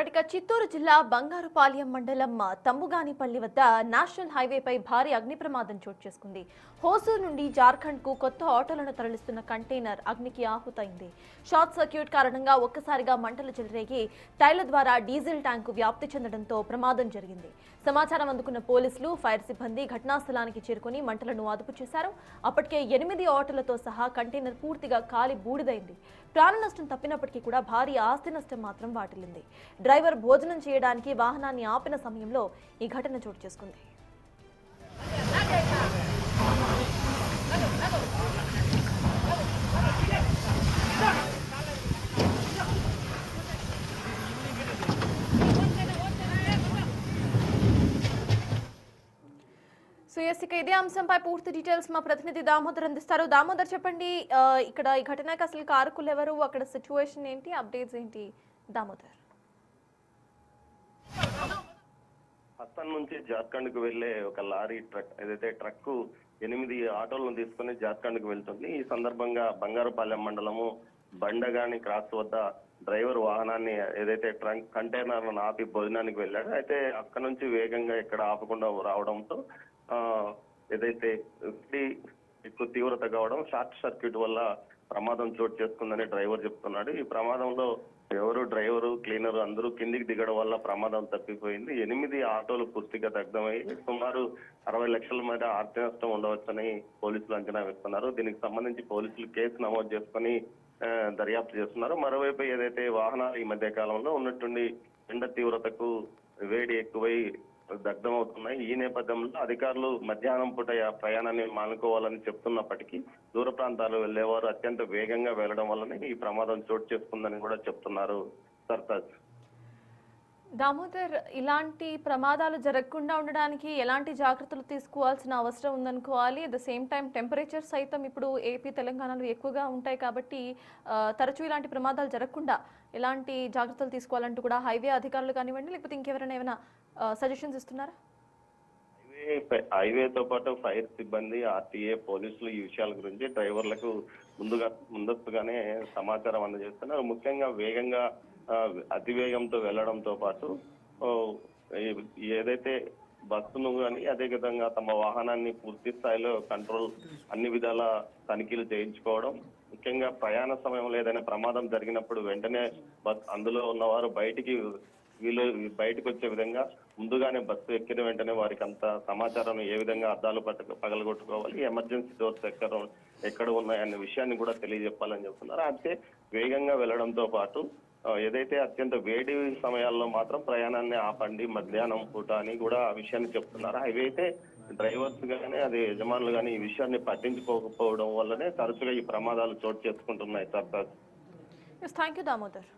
Right Chittoor జిల్లా బంగారుపాలెం మండలం తంబుగానిపల్లి వద్ద నేషనల్ హైవేపై భారీ అగ్ని ప్రమాదం చోటు చేసుకుంది. హోసూరు నుండి జార్ఖండ్ కు కొత్త ఆటోలను తరలిస్తున్న కంటైనర్ అగ్నికి ఆహుతైంది. షార్ట్ సర్క్యూట్ కారణంగా ఒక్కసారిగా మంటలు చెలరేగి టైర్ల ద్వారా డీజిల్ ట్యాంకు వ్యాప్తి చెందడంతో ప్రమాదం జరిగింది. సమాచారం అందుకున్న పోలీసులు, ఫైర్ సిబ్బంది ఘటనా స్థలానికి చేరుకుని మంటలను అదుపు చేశారు. అప్పటికే 8 ఆటోలతో సహా కంటైనర్ పూర్తిగా కాలి బూడిదైంది. ప్రాణ నష్టం తప్పినప్పటికీ కూడా భారీ ఆస్తి నష్టం మాత్రం వాటిల్లింది. డ్రైవర్ భోజనం చేయడానికి వాహనాన్ని ఆపిన సమయంలో ఈ ఘటన చోటు చేసుకుంది. ఇక ఇదే అంశంపై పూర్తి డీటెయిల్స్ మా ప్రతినిధి దామోదర్ అందిస్తారు. దామోదర్, చెప్పండి, ఇక్కడ ఈ ఘటనకి అసలు కారకులు ఎవరు, అక్కడ సిచ్యువేషన్ ఏంటి, అప్డేట్స్ ఏంటి? దామోదర్, హస్సన్ నుంచి జార్ఖండ్ కు వెళ్లే ఒక లారీ ట్రక్ ఏదైతే ట్రక్ 8 ఆటోలను తీసుకుని జార్ఖండ్ కు వెళ్తుంది. ఈ సందర్భంగా బంగారుపాలెం మండలము బండగాని క్రాస్ వద్ద డ్రైవర్ వాహనాన్ని ఏదైతే కంటైనర్లను ఆపి భోజనానికి వెళ్ళాడు. అయితే అక్కడ నుంచి వేగంగా ఎక్కడ ఆపకుండా రావడంతో ఏదైతే ఎక్కువ తీవ్రత కావడం, షార్ట్ సర్క్యూట్ వల్ల ప్రమాదం చోటు చేసుకుందని డ్రైవర్ చెప్తున్నాడు. ఈ ప్రమాదంలో డ్రైవరు, క్లీనర్ అందరూ కిందికి దిగడం వల్ల ప్రమాదం తప్పిపోయింది. 8 ఆటోలు పూర్తిగా దగ్ధమై సుమారు 60 లక్షల మేర ఆర్థిక నష్టం ఉండవచ్చని పోలీసులు అంచనా వేస్తున్నారు. దీనికి సంబంధించి పోలీసులు కేసు నమోదు చేసుకుని దర్యాప్తు చేస్తున్నారు. మరోవైపు ఏదైతే వాహనాలు ఈ మధ్య కాలంలో ఉన్నట్టుండి ఎండ తీవ్రతకు వేడి ఎక్కువై దగ్ధమవుతున్నాయి. ఈ నేపథ్యంలో అధికారులు మధ్యాహ్నం పూట ప్రయాణాన్ని మానుకోవాలని చెప్తున్నప్పటికీ దూర ప్రాంతాలు వెళ్లేవారు అత్యంత వేగంగా వెళ్లడం వల్లనే ఈ ప్రమాదం చోటు చేసుకుందని కూడా చెప్తున్నారు. సర్తాజ్, దామోదర్, ఇలాంటి ప్రమాదాలు జరగకుండా ఉండడానికి ఎలాంటి జాగ్రత్తలు తీసుకోవాల్సిన అవసరం ఉందనుకోవాలి? At the same time temperature సైతం ఇప్పుడు ఏపీ, తెలంగాణలో ఎక్కువగా ఉంటాయి కాబట్టి తరచూ ఇలాంటి ప్రమాదాలు జరగకుండా ఎలాంటి జాగ్రత్తలు తీసుకోవాలంటూ కూడా హైవే అధికారులు కానివ్వండి, లేకపోతే ఇంకెవరైనా ఏమైనా సజెషన్స్ ఇస్తున్నారా? హైవేతో పాటు ఫైర్ సిబ్బంది, ఆర్టీఏ, పోలీసులు ఈ విషయాల గురించి డ్రైవర్లకు ముందస్తుగానే సమాచారం అందజేస్తున్నారు. ముఖ్యంగా వేగంగా అతివేగంతో వెళ్లడంతో పాటు ఏదైతే బస్సును కానీ అదే విధంగా తమ వాహనాన్ని పూర్తి స్థాయిలో కంట్రోల్ అన్ని విధాల తనిఖీలు చేయించుకోవడం, ముఖ్యంగా ప్రయాణ సమయంలో ఏదైనా ప్రమాదం జరిగినప్పుడు వెంటనే అందులో ఉన్నవారు బయటకు వచ్చే విధంగా ముందుగానే బస్సు ఎక్కిన వెంటనే వారికి అంత సమాచారం ఏ విధంగా అద్దాలు పగలగొట్టుకోవాలి, ఎమర్జెన్సీ డోర్స్ ఎక్కడ ఉన్నాయన్న విషయాన్ని కూడా తెలియజెప్పాలని చెప్తున్నారు. అయితే వేగంగా వెళ్లడంతో పాటు ఏదైతే అత్యంత వేడి సమయాల్లో మాత్రం ప్రయాణాన్ని ఆపండి మధ్యాహ్నం పూట అని కూడా ఆ విషయాన్ని చెప్తున్నారు. అవి అయితే డ్రైవర్స్ గానీ అదే యజమానులు గానీ ఈ విషయాన్ని పట్టించుకోకపోవడం వల్లనే తరచుగా ఈ ప్రమాదాలు చోటు చేసుకుంటున్నాయి. Thank you Damodar.